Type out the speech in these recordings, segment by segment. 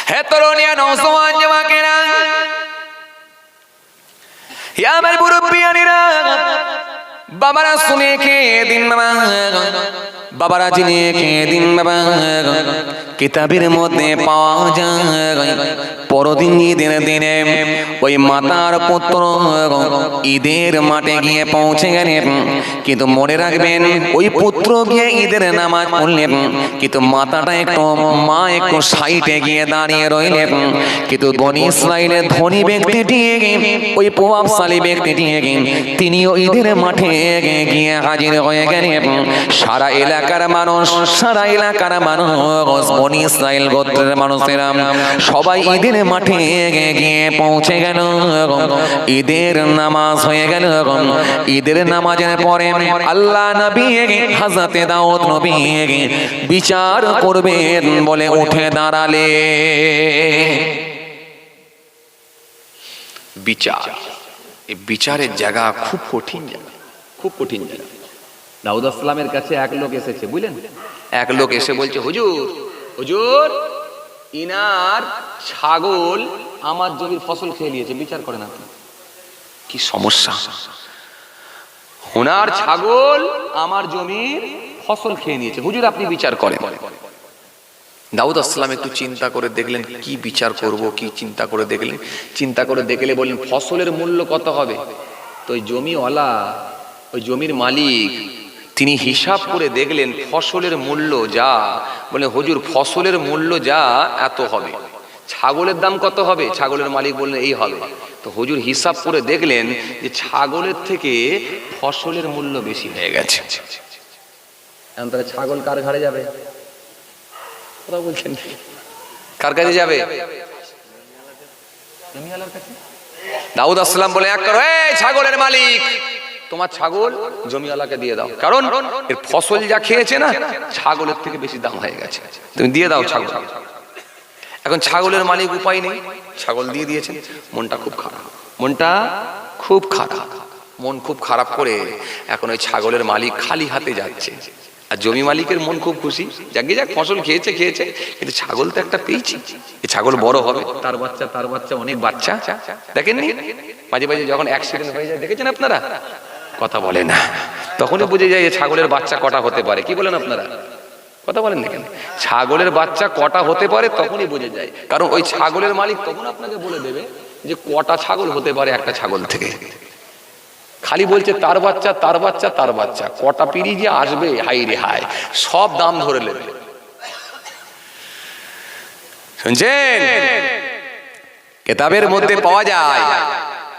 হে তরুণিয়া নওজওয়ান যুবকেরা, হে আমার মুরব্বিয়ানেরা, বাবারা শুনে খেয়ে দিন বাবা, বাবারা জেনে খেয়ে দিন বাবা। কিতাবের মধ্যে পাওয়া যায় পরদিন ঈদের দিনে ওই মাতার পুত্র ঈদের মাঠে গিয়ে পৌঁছে গেলেন, কিন্তু মনে রাখবেন ওই পুত্র গিয়ে ঈদের নামাজ পড়লেন, কিন্তু মাতাটা মা একটু সাইডে গিয়ে দাঁড়িয়ে রইলেন। কিন্তু বনি ইসরাইলের ধনী ব্যক্তিটি, ওই প্রভাবশালী ব্যক্তিটি, তিনিও ঈদের মাঠে গিয়ে হাজির হয়ে গেলেন। সারা এলাকার মানুষ, সারা এলাকার মানুষ, বনি ইসরাইল গোত্রের মানুষেরা সবাই ঈদের মাঠে গিয়ে পৌঁছে গেল। ঈদের নামাজ হয়ে গেল। ঈদের নামাজের পরে আল্লাহ নবী হযরতে দাউদ নবী বিচার করবেন বলে উঠে দাঁড়ালে। বিচার, এই বিচারের জায়গা খুব কঠিন জায়গা, খুব কঠিন জায়গা। দাউদ আসসালামের কাছে এক লোক এসেছে, বুঝলেন? এক লোক এসে বলছে, হুজুর হুজুর ইনার ছাগল আমার জমির ফসল খেয়ে নিয়েছে, বিচার করেন আপনি। কি সমস্যা! ওনার ছাগল আমার জমির ফসল খেয়ে নিয়েছে, হুজুর আপনি বিচার করেন। দাউদ আসসালাম একটু চিন্তা করে দেখলেন কি বিচার করব, কি চিন্তা করে দেখলেন। চিন্তা করে দেখলে বললেন ফসলের মূল্য কত হবে। তো ওই জমিওয়ালা, ওই জমির মালিক, তিনি হিসাব করে দেখলেন ফসলের মূল্য যা, বলে হুজুর ফসলের মূল্য যা এত হবে, ছাগলের দাম কত হবে? ছাগলের মালিক বললেন এই হবে। তো হুজুর হিসাব করে দেখলেন যে ছাগলের থেকে ফসলের মূল্য বেশি হয়ে গেছে। এখন তাহলে ছাগল কার ঘাড়ে যাবে? কথা বলছেন, কার কাছে যাবে? জমিওয়ালার কাছে। দাউদ আসসালাম বলে এক করো, এই ছাগলের মালিক, তোমার ছাগল জমিওয়ালাকে দিয়ে দাও, কারণ এর ফসল যা খেয়েছে না, ছাগলের থেকে বেশি দাম হয়ে গেছে, তুমি দিয়ে দাও ছাগল। এখন ছাগলের মালিক উপায় নেই, ছাগল দিয়ে দিয়েছেন। মনটা খুব খারাপ, মনটা খুব খারাপ, মন খুব খারাপ করে এখন ওই ছাগলের মালিক খালি হাতে যাচ্ছে। আর জমি মালিকের মন খুব খুশি, যাকে যাক ফসল খেয়েছে খেয়েছে, কিন্তু ছাগল তো একটা পেয়েছি, এই ছাগল বড় হবে, তার বাচ্চা তার বাচ্চা, অনেক বাচ্চা। দেখেননি মাঝে মাঝে যখন অ্যাক্সিডেন্ট হয়ে যায়, দেখেছেন আপনারা? কথা বলে না, তখনই বুঝে যায় যে ছাগলের বাচ্চা কটা হতে পারে। কি বলেন আপনারা? কথা বলেন না কেন? ছাগলের বাচ্চা কটা হতে পারে তখনই বুঝে যায়, কারণ ওই ছাগলের মালিক তখন আপনাকে বলে দেবে যে কটা ছাগল হতে পারে একটা ছাগল থেকে। খালি বলছে তার বাচ্চা তার বাচ্চা তার বাচ্চা, কটা পিড়ি যে আসবে, হাই রে হাই, সব দাম ধরে নেবে। শুনছেন? কিতাবের মধ্যে পাওয়া যায়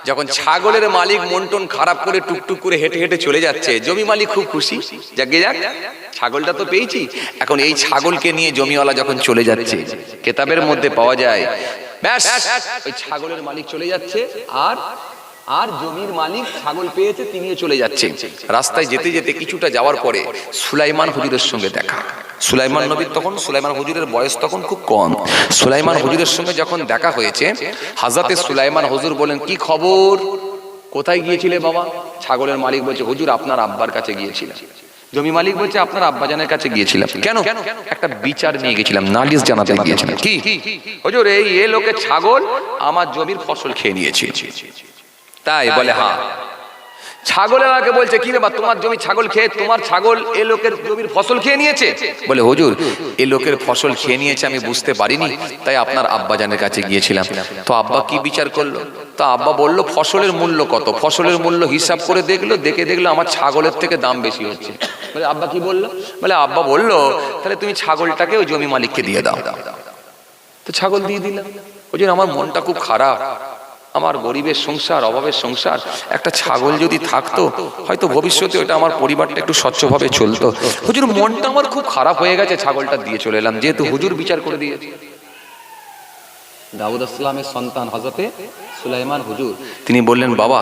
যখন ছাগলের মালিক মন টন খারাপ করে টুকটুক করে হেঁটে হেঁটে চলে যাচ্ছে, জমি মালিক খুব খুশি, যাকে যাক ছাগলটা তো পেয়েছি। এখন এই ছাগলকে নিয়ে জমিওয়ালা যখন চলে যাচ্ছে, কিতাবের মধ্যে পাওয়া যায় ব্যাস ওই ছাগলের মালিক চলে যাচ্ছে, আর আর জমির মালিক ছাগল পেয়েছে, তিনিও চলে যাচ্ছে। রাস্তায় যেতে যেতে কিছুটা যাওয়ার পরে সুলাইমান হুজুরের সঙ্গে দেখা। সুলাইমান নবীর তখন, সুলাইমান হুজুরের বয়স তখন খুব কম। সুলাইমান হুজুরের সঙ্গে যখন দেখা হয়েছে, হযরতে সুলাইমান হুজুর বলেন কি খবর, কোথায় গিয়েছিলে বাবা? ছাগলের মালিক বলছে হুজুর আপনার আব্বার কাছে গিয়েছিলাম। জমি মালিক বলছে আপনার আব্বাজানের কাছে গিয়েছিলাম। কেন? একটা বিচার নিয়ে গেছিলাম, নালিশ জানাতে গিয়েছিলাম। কি হুজুর, এই লোকের ছাগল আমার জমির ফসল খেয়ে নিয়েছে। তাই? বলে হ্যাঁ। ছাগলেরাকে বলছে কি রে বা, তোমার জমি ছাগল খেয়ে, তোমার ছাগল এ লোকের জমির ফসল খেয়ে নিয়েছে? বলে হুজুর এ লোকের ফসল খেয়ে নিয়েছে আমি বুঝতে পারিনি, তাই আপনার আব্বাজানের কাছে গিয়েছিলাম। তো আব্বা কি বিচার করলো? তো আব্বা বলল ফসলের মূল্য কত, ফসলের মূল্য হিসাব করে দেখলো, দেখলো আমার ছাগলের থেকে দাম বেশি হচ্ছে। বলে আব্বা কি বললো? বলে আব্বা বললো তাহলে তুমি ছাগলটাকে ওই জমি মালিককে দিয়ে দাও। তো ছাগল দিয়ে দিলাম। হুজুর আমার মনটা খুব খারাপ, আমার গরিবের সংসার, অভাবের সংসার, একটা ছাগল যদি থাকতো হয়তো ভবিষ্যতে ওটা আমার পরিবারটা একটু স্বচ্ছভাবে চলতো। হুজুর মনটা আমার খুব খারাপ হয়ে গেছে, ছাগলটা দিয়ে চলে এলাম, যেহেতু হুজুর বিচার করে দিয়েছে। দাউদ আসসালামের সন্তান হযরতে সুলাইমান হুজুর, তিনি বললেন বাবা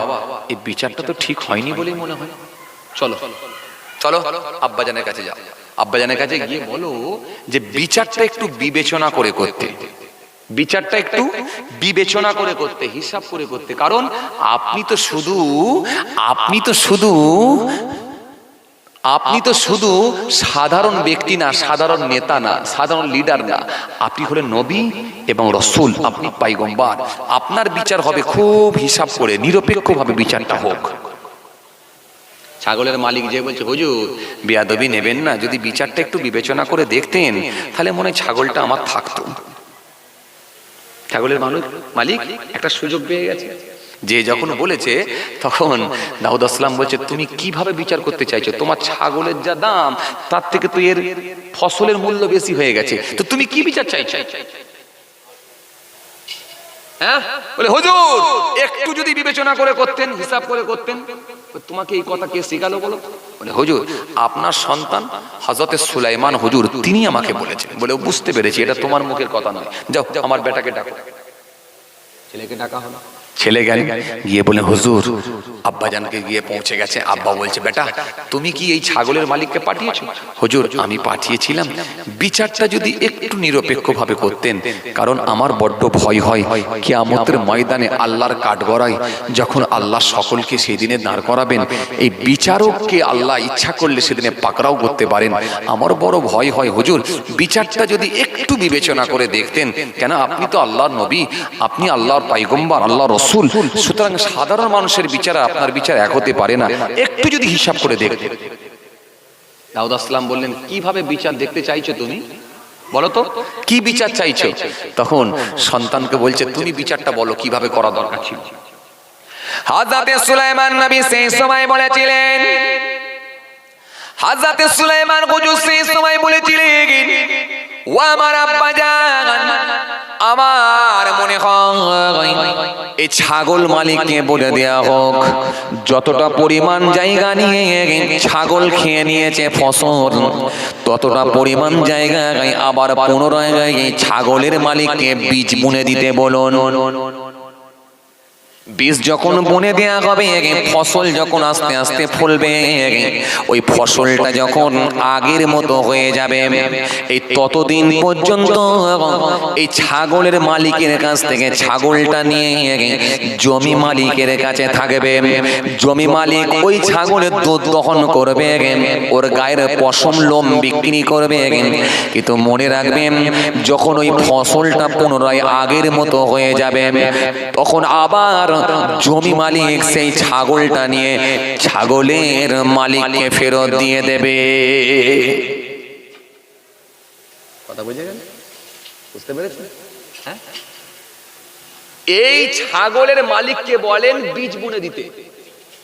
এই বিচারটা তো ঠিক হয়নি বলেই মনে হয়, চলো চলো আব্বাজানের কাছে যাও। আব্বাজানের কাছে গিয়ে বলো যে বিচারটা একটু বিবেচনা করে করতে, বিচারটা একটু বিবেচনা করে করতে, হিসাব করে করতে, কারণ আপনি তো শুধু আপনি তো শুধু সাধারণ ব্যক্তি না, সাধারণ নেতা না, সাধারণ লিডার না, আপনি হলেন নবী এবং রসুল, আপনি পয়গম্বর। আপনার বিচার হবে খুব হিসাব করে, নিরপেক্ষভাবে বিচারটা হোক। ছাগলের মালিক যে বলছে হুজুর বেয়াদবি নেবেন না, যদি বিচারটা একটু বিবেচনা করে দেখতেন তাহলে মনে হয় ছাগলটা আমার থাকতো। ছাগলের মালিক একটা সুযোগ পেয়ে গেছে। যে যখন বলেছে তখন দাউদ আসসালাম বলছে তুমি কিভাবে বিচার করতে চাইছো? তোমার ছাগলের যা দাম তার থেকে তো এর ফসলের মূল্য বেশি হয়ে গেছে, তো তুমি কি বিচার চাইছো? হ্যাঁ বলে হুজুর একটু যদি বিবেচনা করে করতেন, হিসাব করে করতেন। তোমাকে এই কথা কে শেখালো বলো? বলে হুজুর আপনার সন্তান হযরতে সুলাইমান হুজুর তিনি আমাকে বলেছেন। বলে বুঝতে পেরেছি, এটা তোমার মুখের কথা নয়, যাও আমার বেটাকে ডাকো। ছেলেকে ডাকা হলো, ছেলে গেল, গিয়ে বলে হুজুর আব্বাজানকে গিয়ে পৌঁছে গেছে। আব্বা বলছে বেটা তুমি কি এই ছাগলের মালিককে পাঠিয়েছো? হুজুর আমি পাঠিয়েছিলাম, বিচারটা যদি একটু নিরপেক্ষভাবে করতেন, কারণ আমার বড্ড ভয় হয় কিয়ামতের ময়দানে আল্লাহর কাঠগড়ায় যখন আল্লাহ সকলকে সেই দিনে দাঁড় করাবেন, এই বিচারককে আল্লাহ ইচ্ছা করলে সেদিনে পাকড়াও করতে পারেন। আমার বড় ভয় হয় হুজুর, বিচারটা যদি একটু বিবেচনা করে দেখতেন, কেন আপনি তো আল্লাহর নবী, আপনি আল্লাহর পয়গম্বর, আল্লাহর রসুল, সুতরাং সাধারণ মানুষের বিচার আপনার বিচার এক হতে পারে না, একটু যদি হিসাব করে দেখতেন। দাউদ আসসালাম বললেন কিভাবে বিচার দেখতে চাইছো তুমি, বলো তো কি বিচার চাইছো? তখন সন্তানকে বলছে তুমি বিচারটা বলো কিভাবে করা দরকার ছিল। হযরতে সুলাইমান নবী সেই সময় বলেছিলেন, হযরতে সুলাইমান হুজুর সেই সময় বলেছিলেন ও আমার আব্বাজান, আমার মনে হয় এই ছাগল মালিককে বলে দেয়া হোক যতটা পরিমাণ জায়গা নিয়ে ছাগল খেয়ে নিয়েছে ফসল, ততটা পরিমাণ জায়গায় আবার পুনরায় ছাগলের মালিককে বীজ বুনে দিতে বলুন। বীজ যখন বুনে দেয়া হবে, ফসল যখন আস্তে আস্তে ফলবে, ওই ফসলটা যখন আগের মতো হয়ে যাবে, এই ততদিন পর্যন্ত এই ছাগলের মালিকের কাছ থেকে ছাগলটা নিয়ে জমি মালিকের কাছে থাকবে। জমি মালিক ওই ছাগলের দুধ দহন করবে, ওর গায়ের পশম লোম বিক্রি করবে। কিন্তু মনে রাখবেন যখন ওই ফসলটা পুনরায় আগের মতো হয়ে যাবে, তখন আবার জমি মালিক সেই ছাগলটা নিয়ে ছাগলের মালিককে ফেরত দিয়ে দেবে। কথা বুঝে গেল? বুঝতে পেরেছেন? হ্যাঁ, এই ছাগলের মালিককে বলেন বীজ বুনে দিতে।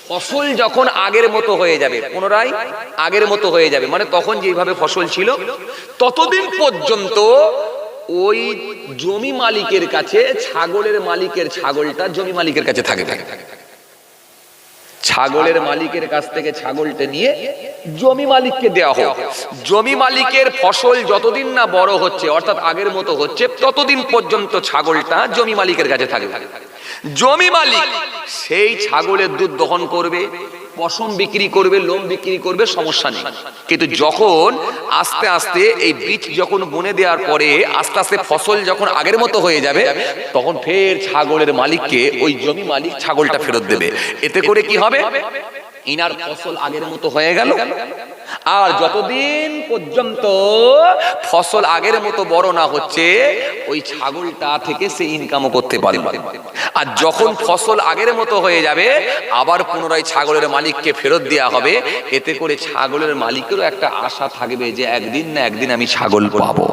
ফসল যখন আগের মতো হয়ে যাবে, পুনরায় আগের মতো হয়ে যাবে, মানে তখন যেভাবে ফসল ছিল ততদিন পর্যন্ত ওই জমি মালিকের কাছে ছাগলের মালিকের ছাগলটা জমি মালিকের কাছে থাকবে। ছাগলের মালিকের কাছ থেকে ছাগলটা নিয়ে জমি মালিককে দেওয়া হোক। জমি মালিকের ফসল যতদিন না বড় হচ্ছে, অর্থাৎ আগের মতো হচ্ছে, ততদিন পর্যন্ত ছাগলটা জমি মালিকের কাছে থাকবে। জমি মালিক সেই ছাগলের দুধ দহন করবে, পশম বিক্রি করবে, লোম বিক্রি করবে, সমস্যা নেই। কিন্তু যখন আস্তে আস্তে এই বীজ যখন বুনে দেওয়ার পরে আস্তে আস্তে ফসল যখন আগের মতো হয়ে যাবে, তখন ফের ছাগলের মালিককে ওই জমি মালিক ছাগলটা ফেরত দেবে। এতে করে কি হবে, ইনার ফসল আগের মতো হয়ে গেল, আর যতদিন পর্যন্ত ফসল আগের মতো বড় না হচ্ছে ওই ছাগলটা থেকে সে ইনকামও করতে পারবে। আর যখন ফসল আগের মতো হয়ে যাবে আবার পুনরায় ছাগলের মালিককে ফেরত দেওয়া হবে। এতে করে ছাগলের মালিকেরও একটা আশা থাকবে যে একদিন না একদিন আমি ছাগল পাবো।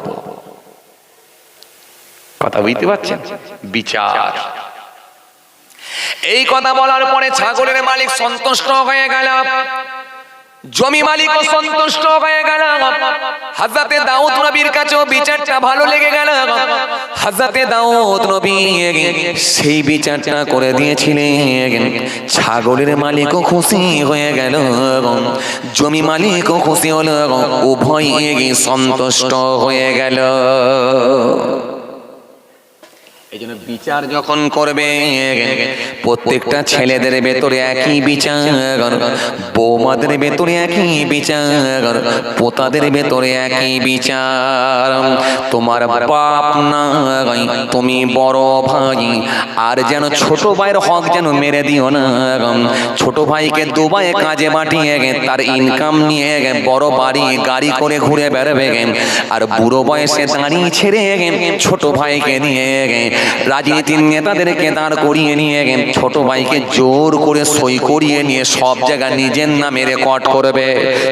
কথা বুঝতে পারছেন? বিচার। এই কথা বলার পরে ছাগলের মালিক সন্তুষ্ট হয়ে গেল, জমি মালিকও সন্তুষ্ট হয়ে গেল। হযরতে দাউদ নবীর কাছেও বিচারটা ভালো লেগে গেল। হযরতে দাউদ নবী সেই বিচারটা করে দিয়েছিলেন। ছাগলের মালিকও খুশি হয়ে গেল, জমি মালিকও খুশি হলো, উভয়ই সন্তুষ্ট হয়ে গেল। এই জন্য বিচার যখন করবে প্রত্যেকটা ছেলেদের ভেতরে একই বিচার, বৌমাদের ভেতরে একই বিচার, পোতাদের ভেতরে একই বিচার। তোমার বাপ নাই, তুমি বড় ভাই, আর যেন ছোট ভাইয়ের হক যেন মেরে দিও না। ছোট ভাইকে দুবাই কাজে পাঠিয়ে তার ইনকাম নিয়ে বড় বাড়ি গাড়ি করে ঘুরে বেড়াবে, আর বুড়ো বয়সে দাঁড়ি ছেড়ে ছোট ভাইকে নিয়ে রাজনীতির নেতাদেরকে দাঁড় করিয়ে নিয়ে ছোট ভাইকে জোর করে সই করিয়ে নিয়ে সব জায়গা নিজের নামে রেকর্ড করবে।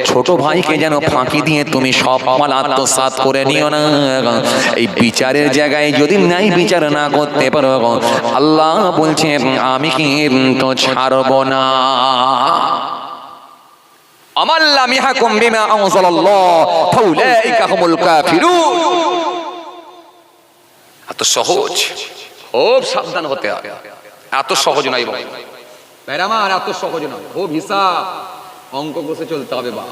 ছোট ভাইকে যেন ফাঁকি দিয়ে তুমি সব মাল আত্মসাৎ করে নিও না। এই বিচারের জায়গায় যদি নাই বিচার না করতে পারো, আল্লাহ বলছে আমি কিন্তু ছাড়ব না। আমাল্লাম ইয়াহকুম বিমা আনজালাল্লাহ ফাউলাইকা হুমুল কাফিরুন। এত সহজ, খুব সাবধান হতে হবে। এত সহজ নয় ভাই, আমার এত সহজ নয়, খুব হিসাব অঙ্ক কষে চলতে হবে। বা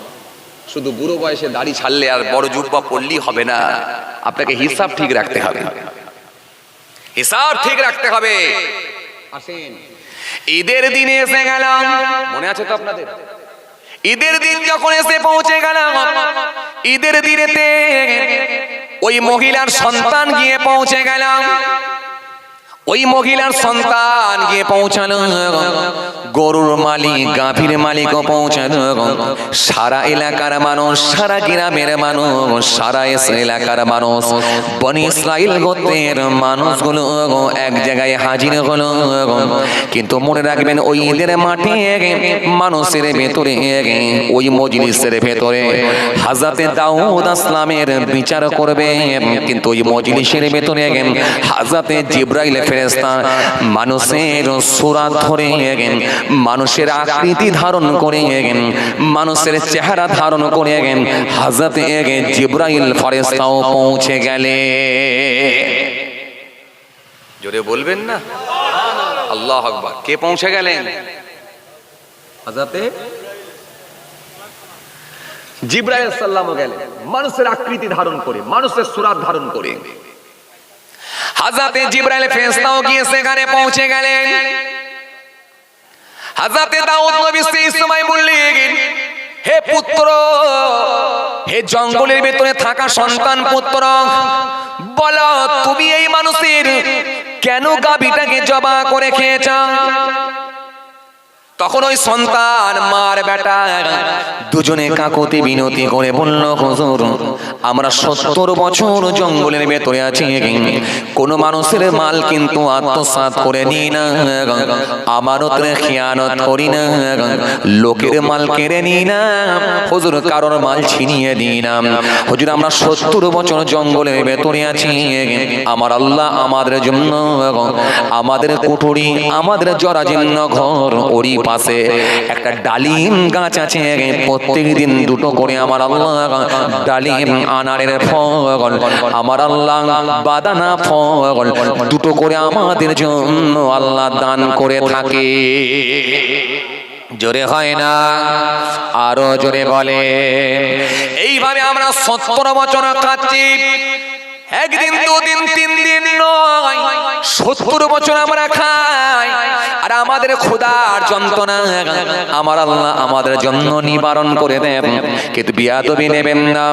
শুধু বুড়ো বয়সে দাড়ি ছাড়লে আর বড় জুব্বা পড়লেই হবে না, আপনাকে হিসাব ঠিক রাখতে হবে, হিসাব ঠিক রাখতে হবে। আসেন, ঈদের দিনে এসে গেলাম, মনে আছে তো আপনাদের? ঈদের দিন যখন এসে পৌঁছে গেলাম, ঈদের দিনেতে ওই মহিলার সন্তান গিয়ে পৌঁছে গেলাম। ওই মহিলার সন্তান গিয়ে পৌঁছালো, গরুর মালিক গাভীর মালিকও পৌঁছালো। সারা এলাকার মানুষ, সারা গ্রামের মানুষ, সারা এলাকার মানুষ, বনি ইসরাইল গোত্রের মানুষগুলো এক জায়গায় হাজির হলো। কিন্তু মনে রাখবেন, ওই ঈদের মাঠে মানুষের ভেতরে, ওই মজলিসের ভেতরে হযরতে দাউদ আসলামের বিচার করবে। কিন্তু ওই মজলিসের ভেতরে হযরতে জিবরাইল ফেরেশতা মানুষের সূরা ধরে, মানুষের আকৃতি ধারণ করে, মানুষের চেহারা ধারণ করে হযরতে জিবরাইল ফেরেশতাও পৌঁছে গেলে। জোরে বলবেন না আল্লাহু আকবার। কে পৌঁছে গেলেন? হযরতে জিবরাইল সাল্লামও গেলেন, মানুষের আকৃতি ধারণ করে, মানুষের সূরা ধারণ করে। হযরতে জিবরাইল ফেরেশতাও গিয়ে সেখানে পৌঁছে গেলেন। হযরতে দাউদ নবী সেই সময় বললেন, হে পুত্র, হে জঙ্গলের ভিতরে থাকা সন্তান পুত্র, বলো তুমি এই মানুষের কেন গাভীটাকে জবাই করে খেয়েছ? তখন ওই সন্তান মার বেটা দুজনে কাকুতি বিনতি করে বলল, হুজুর আমরা 70 বছর জঙ্গলের ভেতরে আছি, কোন মানুষের মাল কিন্তু আত্মসাৎ করে নিই না, আমানতে খিয়ানত করি না, লোকের মাল কেড়ে নিই না, হুজুর কারোর মাল ছিনিয়ে দিই না। হুজুর আমরা 70 বছর জঙ্গলের ভেতরে আছি, আমার আল্লাহ আমাদের জন্য আমাদের কুঠুরি, আমাদের জরাজীর্ণ ঘর, ওরই পাশে একটা ডালিম গাছ আছে, প্রত্যেক দিন দুটো করে আমার আল্লাহ ডালিম আনারের ফল, আমার আল্লাহ বাদানা ফল দুটো করে আমাদের জন্য আল্লাহ দান করে থাকে। জোরে হয় না, আরো জোরে বলে। এইভাবে আমরা 70 বছর খাচ্ছি, একদিন দুদিন তিন দিন নয়, 70 বছর আমরা খাই, আর আমাদের ক্ষুধার যন্ত্রণা আমার আল্লাহ আমাদের জন্য নিবারণ করে দেন। কিন্তু বিয়াদবি নেবেন না।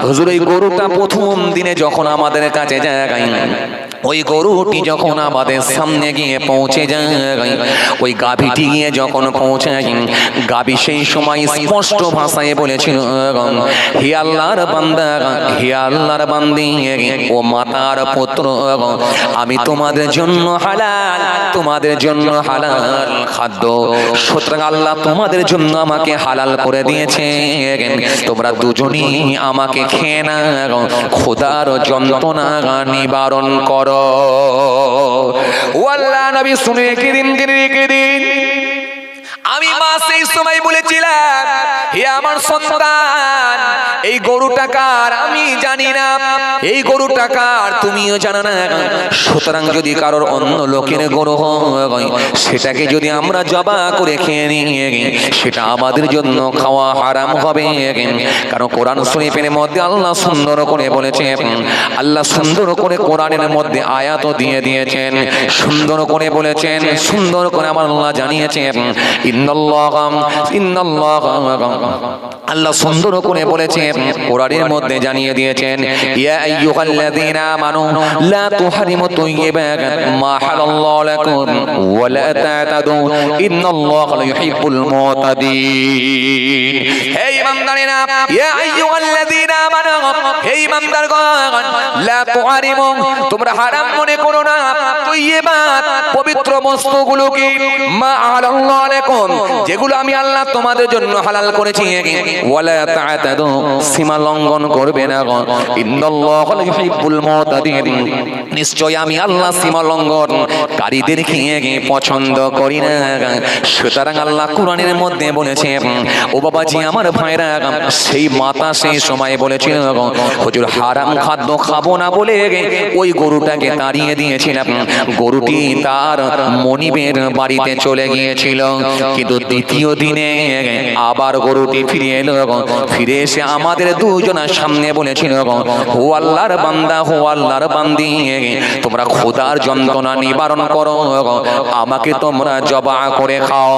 হুজুর ওই গরুটা প্রথম দিনে যখন আমাদের কাছে যায়, ওই গরুটি যখন আমাদের সামনে গিয়ে পৌঁছে যায়, ওই গাভীটি গিয়ে যখন পৌঁছায়, গাভী সেই সময় স্পষ্ট ভাষায় বলেছিল, হে আল্লাহর বান্দা, হে আল্লাহর বান্দি, ও মাতার পুত্র, আমি তোমাদের জন্য হালাল, তোমাদের জন্য হালাল খাদ্য, সুতরাং আল্লাহ তোমাদের জন্য আমাকে হালাল করে দিয়েছে, তোমরা দুজনই আমাকে খেয়ে না, ক্ষুধার যন্ত্রণা নিবারণ করো। ও আল্লাহ নবী শুনে রেখে দিন, আমি মা সেই সময় বলেছিলাম, হে আমার সন্তান, এই গরুটা কার আমি জানি না, এই গরুটা কার তুমিও জানো না। সুতরাং যদি কারোর অন্য লোকের গরু হয়, সেটাকে যদি আমরা জবা করে খেয়ে নিয়ে সেটা আমাদের জন্য খাওয়া হারাম হবে। কারণ কোরআন শরীফের মধ্যে আল্লাহ সুন্দর করে বলেছেন, আল্লাহ সুন্দর করে কোরআনের মধ্যে আয়াত দিয়ে দিয়েছেন, সুন্দর করে বলেছেন, সুন্দর করে আমার আল্লাহ জানিয়েছেন, আল্লাহ সুন্দর করে বলেছেন, কোরআনের মধ্যে জানিয়ে দিয়েছেন, ইয়া আইয়ুহাল্লাযীনা আমানু লা তুহারিমু তাইয়্যিবাত মা হালাল্লাহু লাকুম ওয়া লা তা'তাদু ইন্নাল্লাহা লা ইউহিব্বুল মুতাদিন। হে ঈমানদারেরা, ইয়া আইয়ুহাল্লাযীনা আমানু, হে ঈমানদারগণ, লা তুহারিমু, তোমরা হারাম মনে করো না তাইয়্যিবাত, পবিত্র বস্তুগুলোকে, মা হালাল্লাহু লাকুম, যেগুলো আমি আল্লাহ তোমাদের জন্য হালাল করেছি, ওয়ালা তা'তাদু, সীমা লঙ্ঘন করবে না, ইন্নাল্লাহা লা ইউহিব্বুল মুতাদিন, নিশ্চয় আমি আল্লাহ সীমা লঙ্ঘনকারীদেরকে পছন্দ করি না। সুতরাং আল্লাহ কোরআনের মধ্যে বলেছে, ও বাবাজি আমার ভাইরা, সেই মাতা সেই সময় বলেছিল, হুজুর হারাম খাদ্য খাবো না বলে ওই গরুটাকে তাড়িয়ে দিয়েছিলাম। গরুটি তার মনিবের বাড়িতে চলে গিয়েছিল, কিন্তু দ্বিতীয় দিনে আবার গরুটি ফিরে এলো। ফিরে এসে আমাদের দুজনের সামনে বলেছিল, ও আল্লাহর বান্দা, ও আল্লাহর বান্দি, তোমরা খোদার যন্ত্রণা নিবারণ করো, আমাকে তোমরা জবা করে খাও,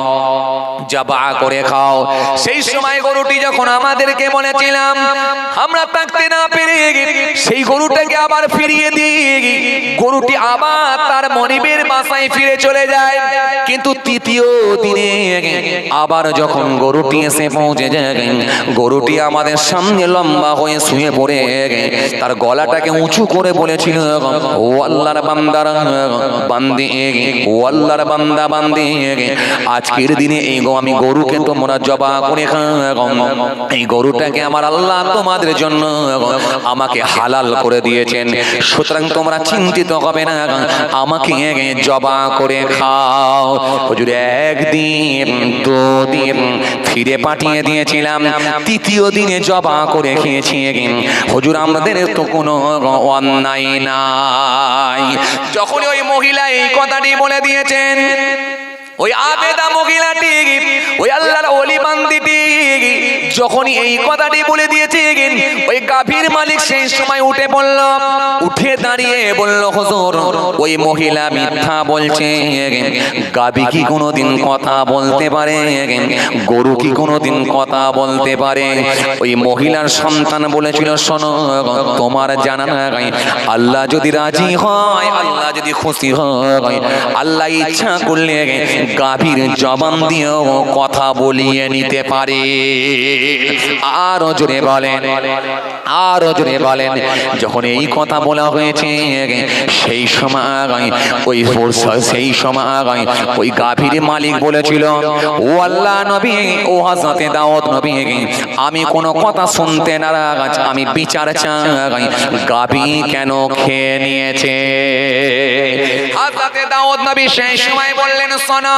জবা করে খাও। সেই সময় গরুটি যখন আমাদেরকে বলেছিলাম, আমরা থাকতে না পেরে সেই গরুটাকে আবার ফিরিয়ে দিই, গরুটি আবার তার মনিবের বাসায় ফিরে চলে যায়। কিন্তু তৃতীয় দিনে আবার যখন গরুটি এসে পৌঁছে যায়, গরুটি আমাদের সামনে লম্বা হয়ে শুয়ে পড়ে তার গলাটাকে উঁচু করে বলেছিল, ও আল্লাহর বান্দারা বান্দি, ও আল্লাহর বান্দা বান্দি, আজকের দিনে এই আমি গরুকে তোমরা জবা করে খাও, এই গরুটাকে আমার আল্লাহ তোমাদের জন্য আমাকে হালাল করে দিয়েছেন। সুতরাং তোমরা চিন্তিত হবে না, আমাকে জবা করে খাও। হুজুর একদিন দুদিন ফিরে পাঠিয়ে দিয়েছিলাম, তৃতীয় দিনে জবা করে খেয়েছি। হুজুর আমাদের তো কোনো অন্যায় নাই। যখন ওই মহিলা এই কথাটি বলে দিয়েছেন, ওই আবেদা মহিলাটি, ওই আল্লাহর ওলি বান্দিটি যখনই এই কথাটি বলে দিয়েছে, ওই গাভীর মালিক সেই সময় উঠে পড়ল, উঠে দাঁড়িয়ে বলল, হুজুর ওই মহিলা মিথ্যা বলছে। গাভী কি কোনোদিন কথা বলতে পারে? গরু কি কোনোদিন কথা বলতে পারে? ওই মহিলার সন্তান বলেছিল, শোনো, তোমার জানা নাই, আল্লাহ যদি রাজি হয়, আল্লাহ যদি খুশি হয়, আল্লাহ ইচ্ছা করলে গাভীর জবান দিয়েও কথা বলিয়ে নিতে পারে। আরো জোরে বলেন, আরো জোরে বলেন। যখন এই কথা বলা হয়েছে, সেই সময় ওই গাভীর মালিক বলেছিল, ও আল্লাহ নবী, ও হযরতে দাউদ নবী, আমি কোনো কথা শুনতে নারাজ, আমি বিচার চাই, গাভী কেন খেয়ে নিয়েছে? হযরতে দাউদ নবী সেই সময় বললেন, শোনো,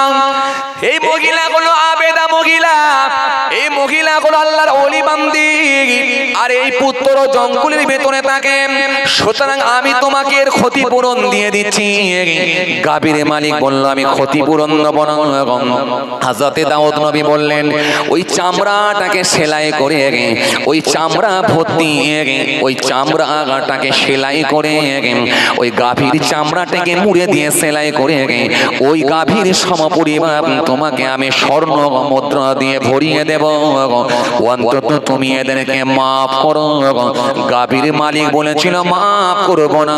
এই মহিলাগুলো আবেদা মহিলা, এই মহিলাগুলো আল্লাহর ওলি বান্দি, আর এই পুত্র জঙ্গলের ভেতরে থাকে, সুতরাং আমি তোমাকে এর ক্ষতিপূরণ দিয়ে দিচ্ছি। গাভীর মালিক বলল, আমি ক্ষতিপূরণ দেব না। হযরতে দাউদ নবী বললেন, ওই চামড়াটাকে সেলাই করে, ওই চামড়া ভর্তি, ওই চামড়াটাকে সেলাই করে, ওই গাভীর চামড়াটাকে মুড়ে দিয়ে সেলাই করে, ওই গাভীর সমপরিমাণ তোমাকে আমি স্বর্ণ মুদ্রা দিয়ে ভরিয়ে দেব, অন্তত তুমি এদেরকে মাফ করো। গাভীর মালিক বলেছিল, মাফ করব না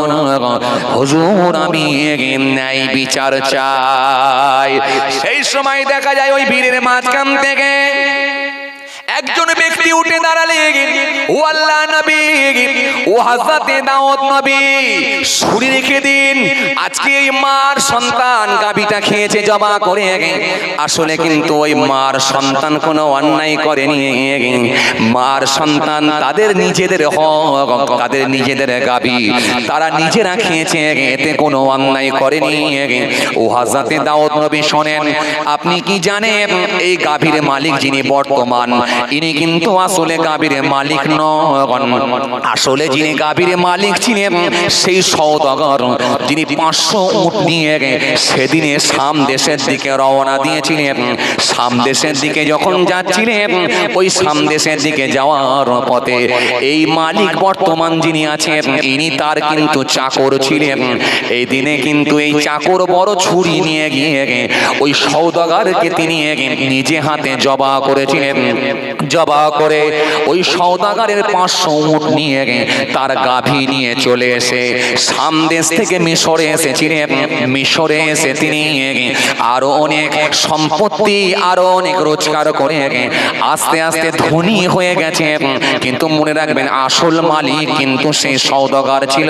হুজুর, আমি ন্যায় বিচার চাই। সেই সময় দেখা যায় ওই ভিড়ের মাঝখান থেকে একজন ব্যক্তি উঠে দাঁড়ালেন, ও আল্লাহ নবী, ও হযরতে দাউদ নবী, শুনে রেখে দিন, আজকে এই মার সন্তান গাভীটা খেয়েছে জবা করে, আসলে কিন্তু ওই মার সন্তান কোনো অন্যায় করেনি। মার সন্তান তাদের নিজেদের হক, তাদের নিজেদের গাভী তারা নিজেরা খেয়েছে, এতে কোনো অন্যায় করেনি। ও হযরতে দাউদ নবী শোনেন, আপনি কি জানেন এই গাভীর মালিক যিনি বর্তমান, ইনি কিন্তু আসলে গাভীর মালিক নন। আসলে যিনি গাভীর মালিক ছিলেন সেই সওদাগর যিনি 500 উট নিয়ে সেদিনে শাম দেশের দিকে রওনা দিয়েছিলেন। শাম দেশের দিকে যখন যাচ্ছিলেন, ওই শাম দেশের দিকে যাওয়ার পথে এই মালিক বর্তমান যিনি আছেন ইনি তার কিন্তু চাকর ছিলেন। এই দিনে কিন্তু এই চাকর বড় ছুরি নিয়ে গিয়ে ওই সওদাগরকে তিনি নিজে হাতে জবা করেছিলেন। জবা করে ওই সওদাগরের 500 উট নিয়ে তার গাভী নিয়ে চলে এসে শাম দেশ থেকে মিশরে এসেছিলেন। মিশরে এসে তিনি আরো অনেক সম্পত্তি আরো অনেক রোজগার করে আস্তে আস্তে ধনী হয়ে গেছে। কিন্তু মনে রাখবেন আসল মালিক কিন্তু সেই সওদাগর ছিল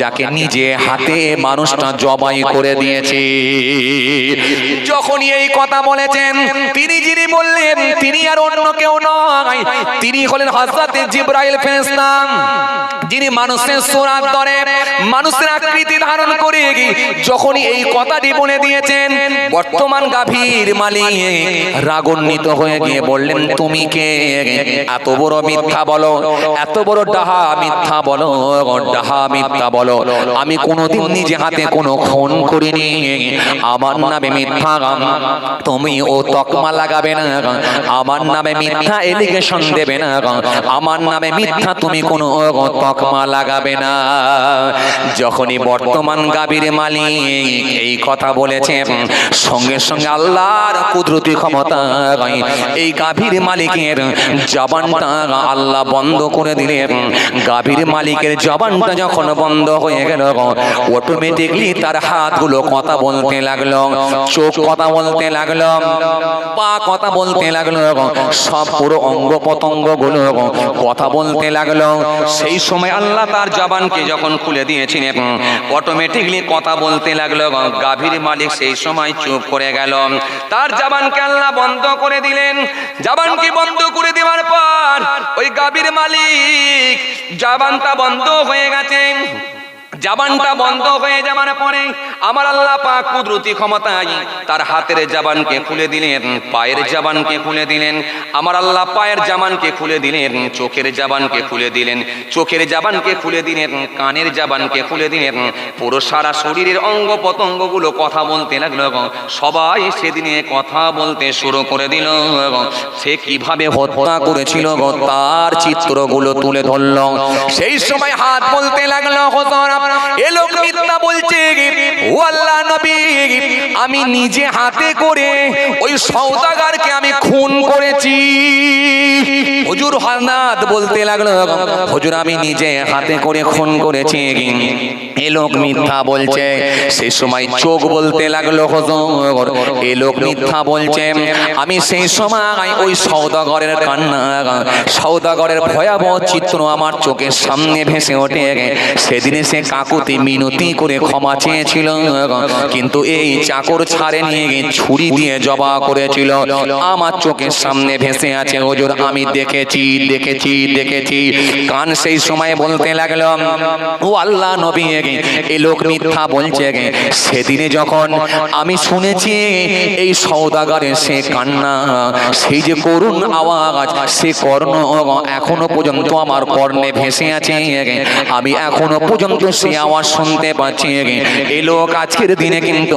যাকে নিজে হাতে মানুষটা জবাই করে দিয়েছে। যখনই এই কথা বলেছেন তিনি যিনি বললেন তিনি আর অন্য কেউ নয়, তিনি হলেন হযরতে জিবরাইল ফেরেশতা, যিনি মানুষের সূরত ধরে মানুষের আকৃতি ধারণ করে যখনই এই কথাটি বলে দিয়েছেন, বর্তমান গাভীর মালিক রাগান্বিত হয়ে গিয়ে বললেন, তুমি কে? এত বড় মিথ্যা বলো, এত বড় ডাহা মিথ্যা বলো, ডাহা মিথ্যা বলো। আমি কোনোদিন নিজে হাতে কোনো খুন করিনি, আমার নামে মিথ্যা তুমি ও তকমা লাগাবে না, আমার নামে মিথ্যা এলিগেশন দেবে না, আমার নামে মিথ্যা তুমি কোনো তকমা লাগাবে না। যখনই বর্তমান গাভীর মালিক এই কথা বলেছে, সঙ্গে সঙ্গে আল্লাহর কুদরতি ক্ষমতা এই গাভীর মালিকের জবানটা আল্লাহ বন্ধ করে দিলেন। গাভীর মালিকের জবানটা যখন বন্ধ হয়ে গেল, অটোমেটিকলি তার হাতগুলো কথা বলতে লাগলো, চোখ কথা বলতে লাগলো, পা কথা বলতে লাগলো, সব পুরো অঙ্গ প্রত্যঙ্গ গুলো কথা বলতে লাগলো। সেই সময় আল্লাহ তার জবানকে যখন খুলে দিয়েছিলেন, অটোমেটিকলি কথা বলতে লাগলো। গাভীর মালিক সেই সময় চুপ করে গেল, তার জবানকে আল্লাহ বন্ধ করে দিলেন। জবানকে বন্ধ করে দেওয়ার পর ওই গাভীর মালিক জবানটা বন্ধ হয়ে গেছে। জবানটা বন্ধ হয়ে যাওয়ার পরে আমার আল্লাহ পাক কুদরতি ক্ষমতায় তার হাতের জবানকে খুলে দিলেন, পায়ের জবানকে খুলে দিলেন। আমার আল্লাহ পায়ের জবানকে খুলে দিলেন, চোখের জবানকে খুলে দিলেন, চোখের জবানকে খুলে দিলেন, কানের জবানকে খুলে দিলেন। পুরো সারা শরীরের অঙ্গ প্রত্যঙ্গগুলো কথা বলতে লাগলো। সবাই সেদিনে কথা বলতে শুরু করে দিল। সে কিভাবে হত্যা করেছিল তার চিত্রগুলো তুলে ধরল। সেই সময় হাত বলতে লাগলো, হুজুর এ লোক মিথ্যা বলছে, ও আল্লাহ নবী আমি নিজে হাতে করে ওই সওদাগরকে আমি খুন করেছি। হুজুর হানাত বলতে লাগলো, হুজুর আমি নিজে হাতে করে খুন করেছি, এ লোক মিথ্যা বলছে। সেই সময় চোখ বলতে লাগলো, হুজুর এ লোক মিথ্যা বলছে। আমি সেই সময় ওই সওদাগরের কান্না, সওদাগরের ভয়াবহ চিত্র আমার চোখের সামনে ভেসে ওঠে। সেদিনে সে কাকুতি মিনতি করে ক্ষমা চেয়েছিল, কিন্তু এই চাকর ছাড়ে নিয়ে ছুরি দিয়ে জবা করেছিল। আমার চোখের সামনে ভেসে আছে, হুজুর আমি দেখেছি দেখেছি দেখেছি। কান সেই সময় বলতে লাগলো, ও আল্লাহ নবী এই লোক মিথ্যা বলছে। সেদিনে যখন আমি শুনেছি এই সওদাগরের সে কান্না, সেই যে করুণ আওয়াজ, সে কর্ণ এখনো পর্যন্ত আমার কর্ণে ভেসে আছে। আমি এখনো পর্যন্ত সে আওয়াজ শুনতে পাচ্ছি। এই লোক আজকের দিনে কিন্তু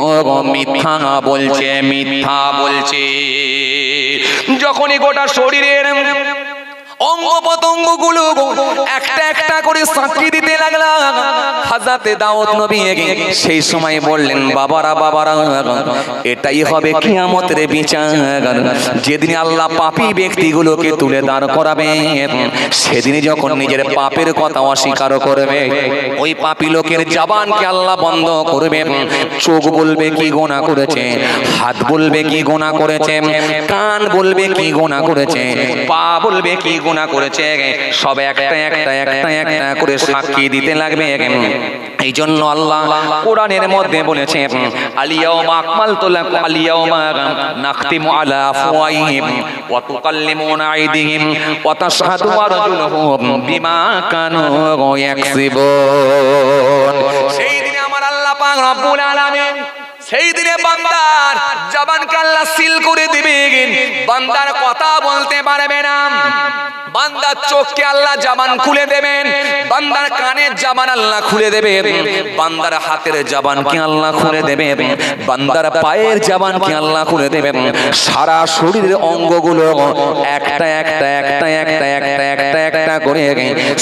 মিথ্যা বলছে, মিথ্যা বলছে। যখনই গোটা শরীরের অঙ্গ প্রত্যঙ্গ গুলো একটা একটা করে সাক্ষী দিতে লাগলাম। হযরতে দাউদ নবী সেই সময় বললেন, বাবারা বাবারা এটাই হবে কিয়ামতের বিচার। যেদিন আল্লাহ পাপী ব্যক্তিগুলোকে তুলে দাঁড় করাবে, সেদিনে যখন নিজের পাপের কথা অস্বীকার করবে, ওই পাপী লোকের জবানকে আল্লাহ বন্ধ করবে। চোখ বলবে কি গুনাহ করেছে, হাত বলবে কি গুনাহ করেছে, কান বলবে কি গুনাহ করেছে, পা বলবে কি গুনাহ গুনাহ করেছে সব একটা একটা একটা একটা করে সাক্ষী দিতে লাগবে। এই জন্য আল্লাহ কোরআনের মধ্যে বলেছে আলিয়াউমা আকমালতু লাকুম আলিয়াউমা নাখতিমু আলা আফওয়াহিহিম ওয়া তুকাল্লিমুনা আইদিহিম ওয়া তাশহাদু আরজুলুহুম বিমা কানু ইয়াকসিবুন। সেই দিনে আমার আল্লাহ পাক রব্বুল আলামিন সেই দিনে বান্দার জবানকে আল্লাহ সিল করে দিবেন, বান্দার কথা বলতে পারবে না। বান্দার চোখকে আল্লাহ জবান খুলে দেবেন, বান্দার কানের জবান আল্লাহ খুলে দেবেন, বান্দার হাতের জবানকে আল্লাহ খুলে দেবেন, বান্দার পায়ের জবানকে আল্লাহ খুলে দেবেন। সারা শরীরের অঙ্গগুলো একটা একটা একটা একটা একটা একটা একটা করে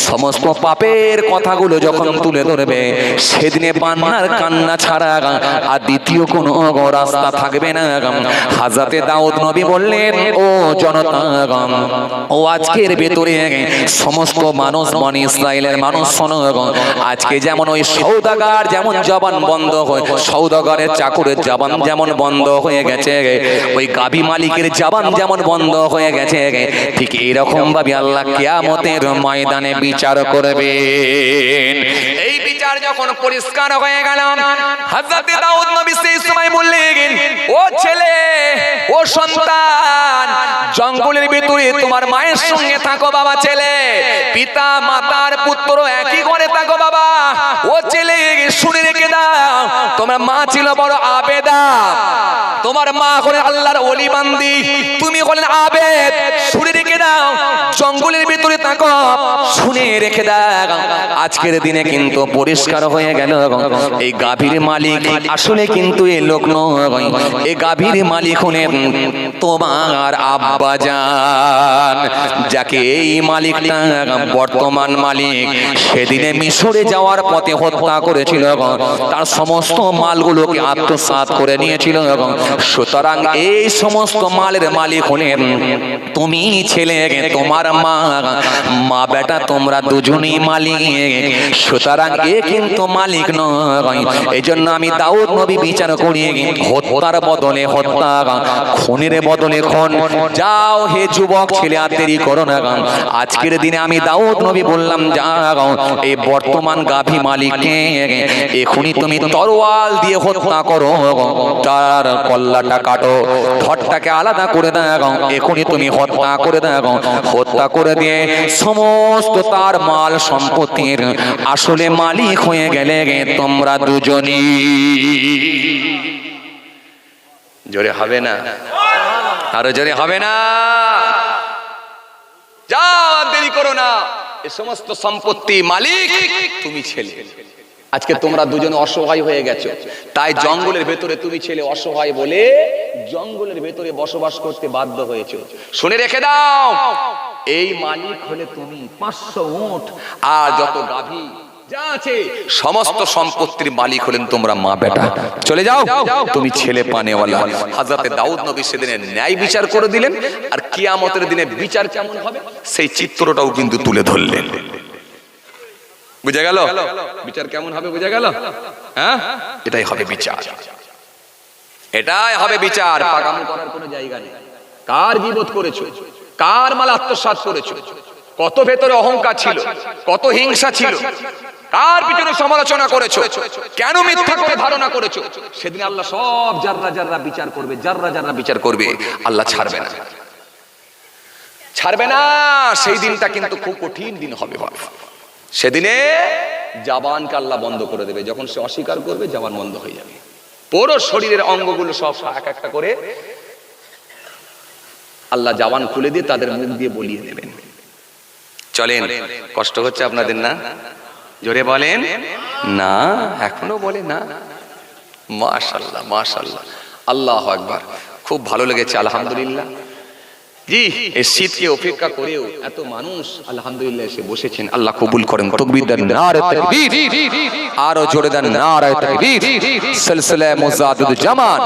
সমস্ত পাপের কথাগুলো যখন তুলে ধরবে, সেদিনে বান্দার কান্না ছাড়া আর দ্বিতীয় কোনো রাস্তা থাকবে না। হযরতে দাউদ নবী বললেন, ও জনতা, ও আজকের ভেতরে সমস্ত মানুষ বনি ইসরাইলের মানুষ শোনো, আজকে যেমন ওই সওদাগর যেমন জবান বন্ধ হয়, সওদাগরের চাকরের জবান যেমন বন্ধ হয়ে গেছে, ওই গাবি মালিকের জবান যেমন বন্ধ হয়ে গেছে, ঠিক এরকম ভাবে আল্লাহ কিয়ামতের ময়দানে বিচার করবেন। এই বিচার যখন পরিষ্কার হয়ে গেল, হযরত দাউদ নবী সেই সময় বললেন, ও ছেলে, ও সন্তান, জঙ্গলের ভিতরে তোমার মায়ের সঙ্গে থাকো বাবা। ছেলে, পিতা মাতার পুত্র একই ঘরে থাকো বাবা। ও ছেলে, শুনে রেখে দাও, তোমার মা ছিল বড় আবেদা, তোমার মা হলেন আল্লাহর ওলি বান্দি, তুমি হলেন আবেদ। শুনে রেখে দাও, জঙ্গলের ভিতরে থাকো, শুনে রেখে দাও। আজকের দিনে কিন্তু পরিষ্কার হয়ে গেল, এই গাভীর মালিক আসলে কিন্তু এই লোক নয়, এই গাভীর মালিক হলেন তোমার আব্বাজান, যাকে এই মালিকটা বর্তমান মালিক সেদিনে মিশরে যাওয়ার পথে হত্যা করেছিল, তার সমস্ত মালগুলোকে আত্মসাৎ করে নিয়েছিল। সুতরাং এই সমস্ত মালের মালিক হলেন তুমি ছেলে, তোমার মা, মা বেটা তোমরা দুজনেই মালিক। সুতরাং এ কিন্তু মালিক নয়। এই জন্য আমি দাউদ নবী বিচার করি, হত্যার বদলে হত্যা, খুনের বদলে খুন। যাও হে যুবক ছেলে, আর দেরি করো না। আজকের দিনে আমি দাউদ নবী বললাম, যাও এই বর্তমান গাভী মালিককে এখনই তুমি তরোয়াল দিয়ে হত্যা করো, তার কল্লাটা কাটো, ধরটাকে আলাদা করে দাও, এখনই তুমি হত্যা করে দাও। হত্যা করে দিয়ে সমস্ত তার মাল সম্পত্তির আসলে মালিক হয়ে গেলে তোমরা দুজনই। জোরে হবে না? আরো জোরে হবে না? যাও, দেরি করো না। এই সমস্ত সম্পত্তি মালিক তুমি ছেলে। আজকে তোমরা দুজনে অসহায় হয়ে গেছো, তাই জঙ্গলের ভেতরে তুমি ছেলে অসহায় বলে জঙ্গলের ভেতরে বসবাস করতে বাধ্য হয়েছো। শুনে রেখে দাও, এই মালিক হলে তুমি। 500 উট আর যত গাভী যা আছে সমস্ত সম্পত্তির মালিক হলেন তোমরা মা বেটা। চলে যাও, তুমি ছেলে পানেওয়ালা। হযরতে দাউদ নবী সেদিনে ন্যায় বিচার করে দিলেন, আর কিয়ামতের দিনে বিচার কেমন হবে সেই চিত্রটাও কিন্তু তুলে ধরলেন। বুঝা গেল বিচার কেমন হবে? বুঝা গেল? হ্যাঁ, এটাই হবে বিচার, এটাই হবে বিচার। পাকামো করার কোনো জায়গা নেই। কার গীবত করেছো, কার মাল আত্মসাৎ করেছো, কত ভেতরে অহংকার ছিল, কত হিংসা ছিল, কার পিছনে সমালোচনা করেছো, কেন মিথ্যা করে ধারণা করেছো, সেদিন আল্লাহ সব জাররা জাররা বিচার করবে, জাররা জাররা বিচার করবে। আল্লাহ ছাড়বে না, ছাড়বে না। সেই দিনটা কিন্তু খুব কঠিন দিন হবে। সেদিনে জবানকে আল্লাহ বন্ধ করে দেবে। যখন সে অস্বীকার করবে, জবান বন্ধ হয়ে যাবে। পুরো শরীরের অঙ্গগুলো সব এক একটা করে আল্লাহ জবান খুলে দিয়ে তাদের মুখ দিয়ে বলিয়ে দেবেন। চলেন, কষ্ট হচ্ছে আপনাদের না? জোরে বলেন না। এখনো বলে না? মাশাআল্লাহ, মাশাআল্লাহ, আল্লাহু আকবার। খুব ভালো লেগেছে, আলহামদুলিল্লাহ। জি, এই শীতকে উপেক্ষা করেও এত মানুষ আলহামদুলিল্লাহ এসে বসেছেন। আল্লাহ কবুল করেন। তাকবীর দেন, নারে তাকবীর, আরো জোরে দেন, নারে তাকবীর। সিলসিলা মুজাদ্দিদ জামান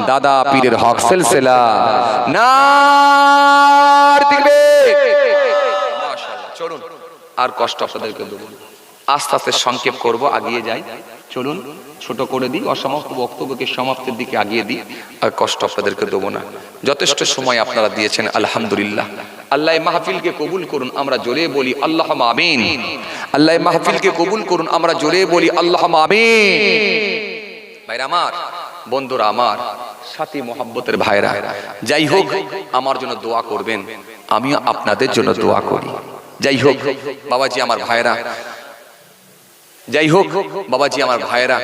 দাদা পীরের হক সিলসিলা, নারে তাকবীর। মাশাআল্লাহ। চলুন, আর কষ্ট আপনাদেরকে দেব, আস্তে আস্তে সংক্ষেপ করব, আগিয়ে যাই। চলুন, ছোট করে দিই, অসমাপ্ত বক্তব্যকে সমাপ্তির দিকে আগিয়ে দিই, আর কষ্ট আপনাদেরকে দেবো না। যথেষ্ট সময় আপনারা দিয়েছেন, আলহামদুলিল্লাহ। আল্লাহ মাহফিলকে কবুল করুন, আমরা জোরে বলি আল্লাহুম্মা আমিন। আল্লাহ মাহফিলকে কবুল করুন, আমরা জোরে বলি আল্লাহুম্মা আমিন। ভাইরা আমার, বন্ধুরা আমার, সাথী মোহাব্বতের ভাইরা, যাই হোক আমার জন্য দোয়া করবেন, আমিও আপনাদের জন্য দোয়া করি। যাই হোক বাবাজি আমার ভাইরা, যাই হোক বাবাজি আমার ভাইরা।